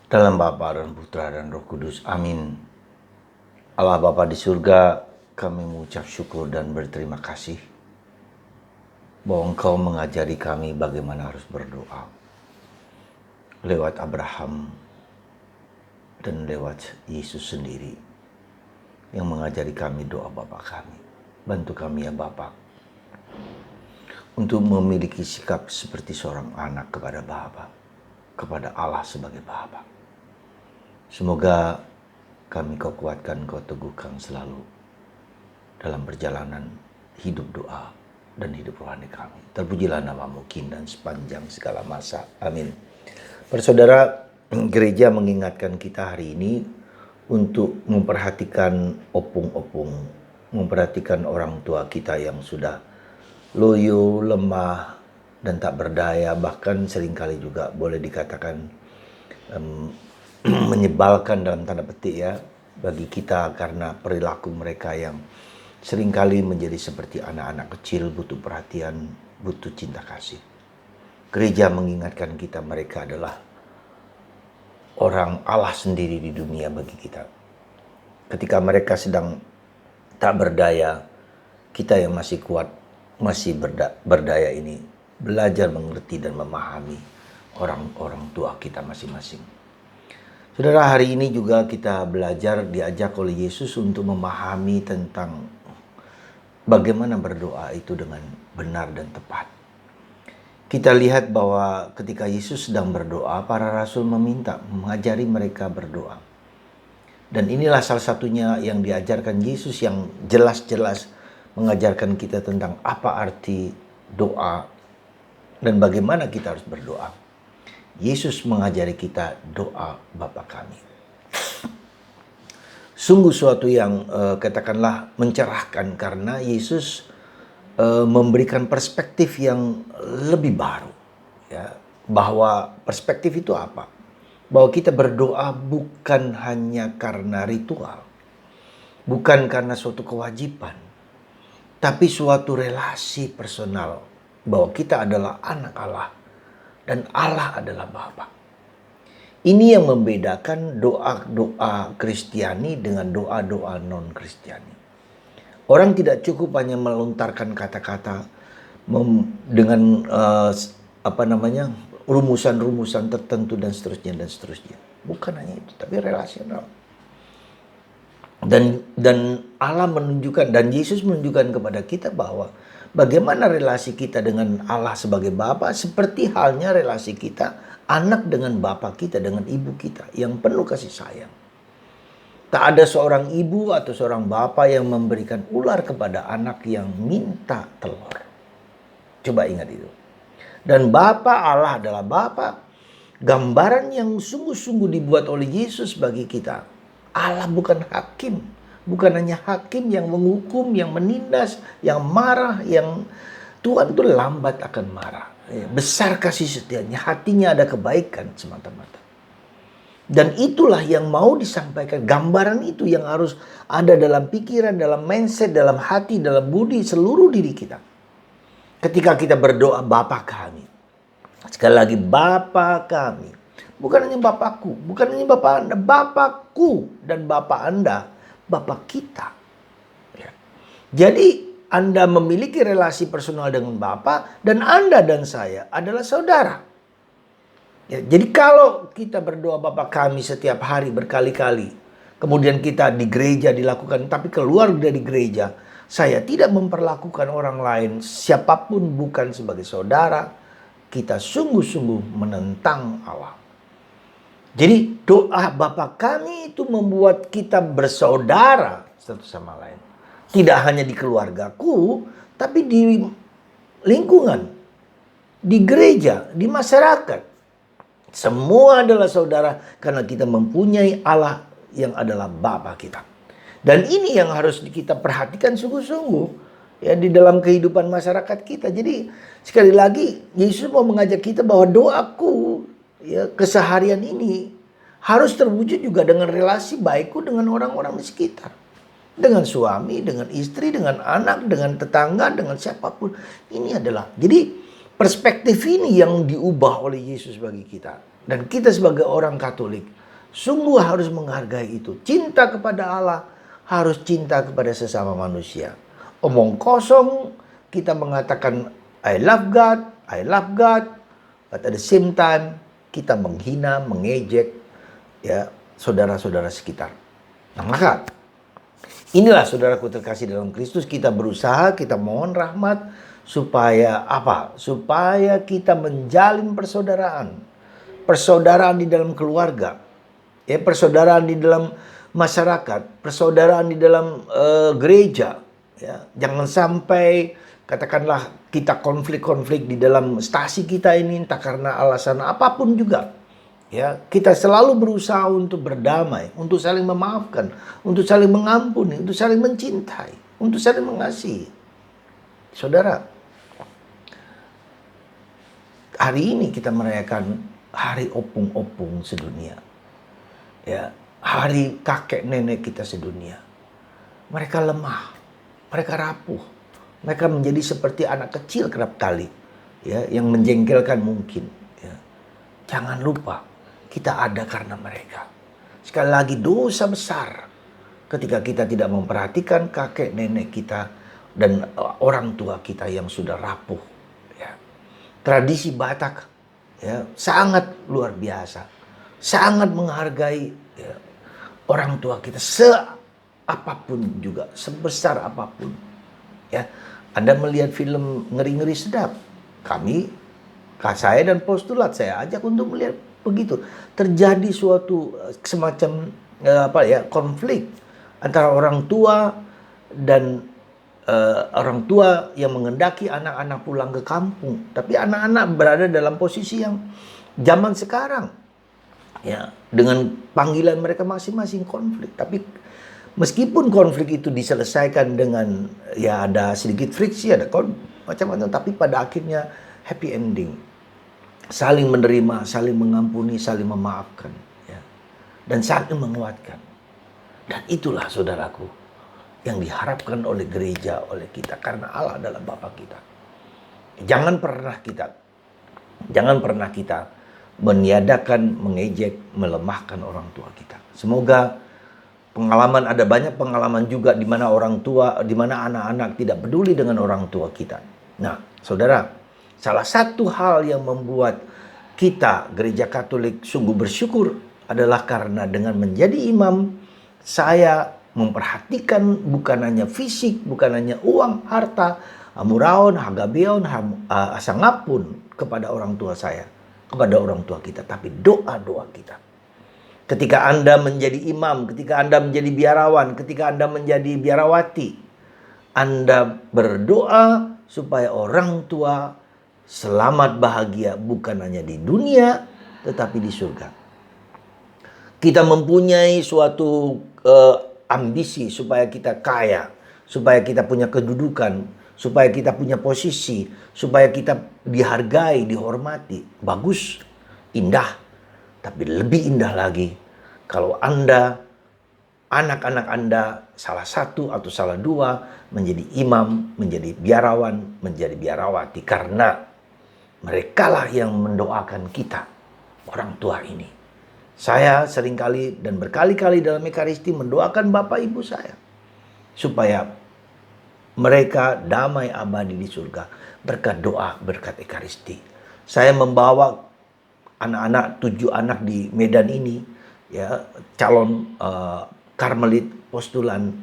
Dalam Bapa dan Putra dan Roh Kudus. Amin. Allah Bapa di surga, kami mengucap syukur dan berterima kasih bahwa Engkau mengajari kami bagaimana harus berdoa. Lewat Abraham dan lewat Yesus sendiri yang mengajari kami doa Bapa kami. Bantu kami ya Bapa untuk memiliki sikap seperti seorang anak kepada Bapa, kepada Allah sebagai Bapa. Semoga kami Kau kuatkan, Kau teguhkan selalu dalam perjalanan hidup doa dan hidup rohani kami. Terpujilah nama-Mu kini dan sepanjang segala masa. Amin. Persaudara, gereja mengingatkan kita hari ini untuk memperhatikan opung-opung, memperhatikan orang tua kita yang sudah loyo, lemah, dan tak berdaya, bahkan seringkali juga boleh dikatakan menyebalkan dalam tanda petik ya bagi kita karena perilaku mereka yang seringkali menjadi seperti anak-anak kecil, butuh perhatian, butuh cinta kasih. Gereja mengingatkan kita mereka adalah orang Allah sendiri di dunia bagi kita. Ketika mereka sedang tak berdaya, kita yang masih kuat, masih berdaya ini belajar mengerti dan memahami orang-orang tua kita masing-masing. Saudara, hari ini juga kita belajar diajak oleh Yesus untuk memahami tentang bagaimana berdoa itu dengan benar dan tepat. Kita lihat bahwa ketika Yesus sedang berdoa, para rasul mengajari mereka berdoa. Dan inilah salah satunya yang diajarkan Yesus yang jelas-jelas mengajarkan kita tentang apa arti doa dan bagaimana kita harus berdoa. Yesus mengajari kita doa Bapa kami. Sungguh suatu yang katakanlah mencerahkan karena Yesus memberikan perspektif yang lebih baru. Ya, bahwa perspektif itu apa? Bahwa kita berdoa bukan hanya karena ritual, bukan karena suatu kewajiban, tapi suatu relasi personal bahwa kita adalah anak Allah dan Allah adalah Bapa. Ini yang membedakan doa-doa Kristiani dengan doa-doa non-Kristiani. Orang tidak cukup hanya melontarkan kata-kata dengan rumusan-rumusan tertentu dan seterusnya. Bukan hanya itu, tapi relasional. Dan Allah menunjukkan dan Yesus menunjukkan kepada kita bahwa bagaimana relasi kita dengan Allah sebagai Bapa seperti halnya relasi kita anak dengan Bapa kita, dengan ibu kita yang penuh kasih sayang. Tak ada seorang ibu atau seorang bapa yang memberikan ular kepada anak yang minta telur. Coba ingat itu. Dan Bapa Allah adalah Bapa. Gambaran yang sungguh-sungguh dibuat oleh Yesus bagi kita. Allah bukan hakim. Bukan hanya hakim yang menghukum, yang menindas, yang marah, yang Tuhan itu lambat akan marah. Besar kasih setianya, hatinya ada kebaikan semata-mata. Dan itulah yang mau disampaikan. Gambaran itu yang harus ada dalam pikiran, dalam mindset, dalam hati, dalam budi, seluruh diri kita. Ketika kita berdoa Bapa kami. Sekali lagi Bapa kami. Bukan hanya Bapakku, bukan hanya Bapa Anda. Bapakku dan Bapa Anda, Bapa kita. Ya. Jadi Anda memiliki relasi personal dengan Bapa dan Anda dan saya adalah saudara. Ya, jadi kalau kita berdoa Bapa kami setiap hari berkali-kali, kemudian kita di gereja dilakukan, tapi keluar dari gereja, saya tidak memperlakukan orang lain, siapapun bukan sebagai saudara, kita sungguh-sungguh menentang Allah. Jadi doa Bapa kami itu membuat kita bersaudara satu sama lain. Tidak hanya di keluargaku, tapi di lingkungan, di gereja, di masyarakat. Semua adalah saudara karena kita mempunyai Allah yang adalah Bapa kita. Dan ini yang harus kita perhatikan sungguh-sungguh ya di dalam kehidupan masyarakat kita. Jadi sekali lagi Yesus mau mengajak kita bahwa doaku ya keseharian ini harus terwujud juga dengan relasi baikku dengan orang-orang di sekitar. Dengan suami, dengan istri, dengan anak, dengan tetangga, dengan siapapun. Ini adalah jadi Perspektif ini yang diubah oleh Yesus bagi kita. Dan kita sebagai orang Katolik sungguh harus menghargai itu. Cinta kepada Allah harus cinta kepada sesama manusia. Omong kosong kita mengatakan I love God, I love God, but at the same time kita menghina, mengejek ya saudara-saudara sekitar. Nah, maka inilah saudaraku terkasih dalam Kristus, kita berusaha, kita mohon rahmat supaya apa? Supaya kita menjalin persaudaraan. Persaudaraan di dalam keluarga. Ya, persaudaraan di dalam masyarakat, persaudaraan di dalam gereja, ya. Jangan sampai katakanlah kita konflik-konflik di dalam stasi kita ini entah karena alasan apapun juga. Ya, kita selalu berusaha untuk berdamai, untuk saling memaafkan, untuk saling mengampuni, untuk saling mencintai, untuk saling mengasihi. Saudara, hari ini kita merayakan hari opung-opung sedunia. Ya, hari kakek nenek kita sedunia. Mereka lemah, mereka rapuh, mereka menjadi seperti anak kecil kerap kali, ya, yang menjengkelkan mungkin. Ya. Jangan lupa, kita ada karena mereka. Sekali lagi dosa besar ketika kita tidak memperhatikan kakek nenek kita dan orang tua kita yang sudah rapuh. Ya. Tradisi Batak ya, sangat luar biasa. Sangat menghargai ya, orang tua kita seapapun juga, sebesar apapun. Ya, Anda melihat film Ngeri-Ngeri Sedap, saya dan postulat saya ajak untuk melihat begitu. Terjadi suatu semacam konflik antara orang tua dan orang tua yang mengendaki anak-anak pulang ke kampung, tapi anak-anak berada dalam posisi yang zaman sekarang. Ya, dengan panggilan mereka masing-masing konflik. Tapi meskipun konflik itu diselesaikan dengan ya ada sedikit friksi, ada macam-macam, tapi pada akhirnya happy ending. Saling menerima, saling mengampuni, saling memaafkan, ya. Dan saling menguatkan. Dan itulah saudaraku yang diharapkan oleh gereja, oleh kita, karena Allah adalah Bapa kita. Jangan pernah kita meniadakan, mengejek, melemahkan orang tua kita. Semoga ada banyak pengalaman juga di mana orang tua, di mana anak-anak tidak peduli dengan orang tua kita. Nah, saudara, salah satu hal yang membuat kita gereja Katolik sungguh bersyukur adalah karena dengan menjadi imam, saya memperhatikan bukan hanya fisik, bukan hanya uang, harta, amuraon, hagabeon, asangapun kepada orang tua saya, kepada orang tua kita, tapi doa-doa kita. Ketika Anda menjadi imam, ketika Anda menjadi biarawan, ketika Anda menjadi biarawati, Anda berdoa supaya orang tua selamat bahagia bukan hanya di dunia, tetapi di surga. Kita mempunyai suatu ambisi supaya kita kaya, supaya kita punya kedudukan, supaya kita punya posisi, supaya kita dihargai, dihormati. Bagus, indah. Tapi lebih indah lagi kalau Anda, anak-anak Anda, salah satu atau salah dua menjadi imam, menjadi biarawan, menjadi biarawati. Karena merekalah yang mendoakan kita, orang tua ini. Saya seringkali dan berkali-kali dalam Ekaristi mendoakan Bapak Ibu saya supaya mereka damai abadi di surga berkat doa, berkat Ekaristi. Saya membawa anak-anak, 7 anak di Medan ini, ya, calon Karmelit postulan,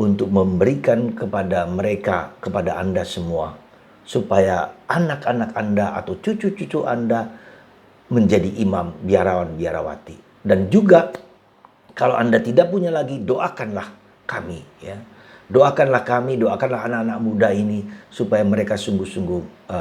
untuk memberikan kepada mereka, kepada Anda semua, supaya anak-anak Anda atau cucu-cucu Anda menjadi imam, biarawan, biarawati. Dan juga kalau Anda tidak punya lagi, doakanlah kami, ya. Doakanlah kami, doakanlah anak-anak muda ini supaya mereka sungguh-sungguh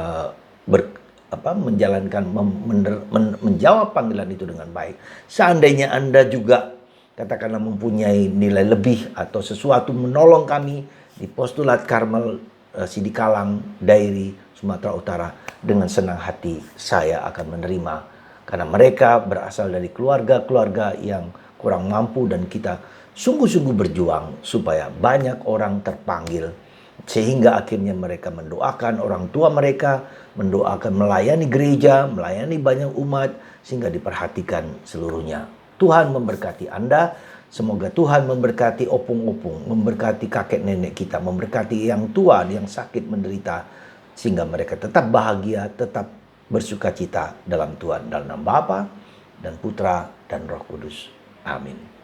menjawab panggilan itu dengan baik. Seandainya Anda juga katakanlah mempunyai nilai lebih atau sesuatu menolong kami di postulat Karmel Sidikalang, Dairi, Sumatera Utara, dengan senang hati saya akan menerima, karena mereka berasal dari keluarga-keluarga yang kurang mampu dan kita sungguh-sungguh berjuang supaya banyak orang terpanggil, sehingga akhirnya mereka mendoakan orang tua mereka mendoakan, melayani gereja, melayani banyak umat, sehingga diperhatikan seluruhnya. Tuhan memberkati Anda. Semoga Tuhan memberkati opung-opung, memberkati kakek nenek kita, memberkati yang tua, yang sakit menderita, sehingga mereka tetap bahagia, tetap bersukacita dalam Tuhan. Dalam nama Bapa dan Putra dan Roh Kudus. Amin.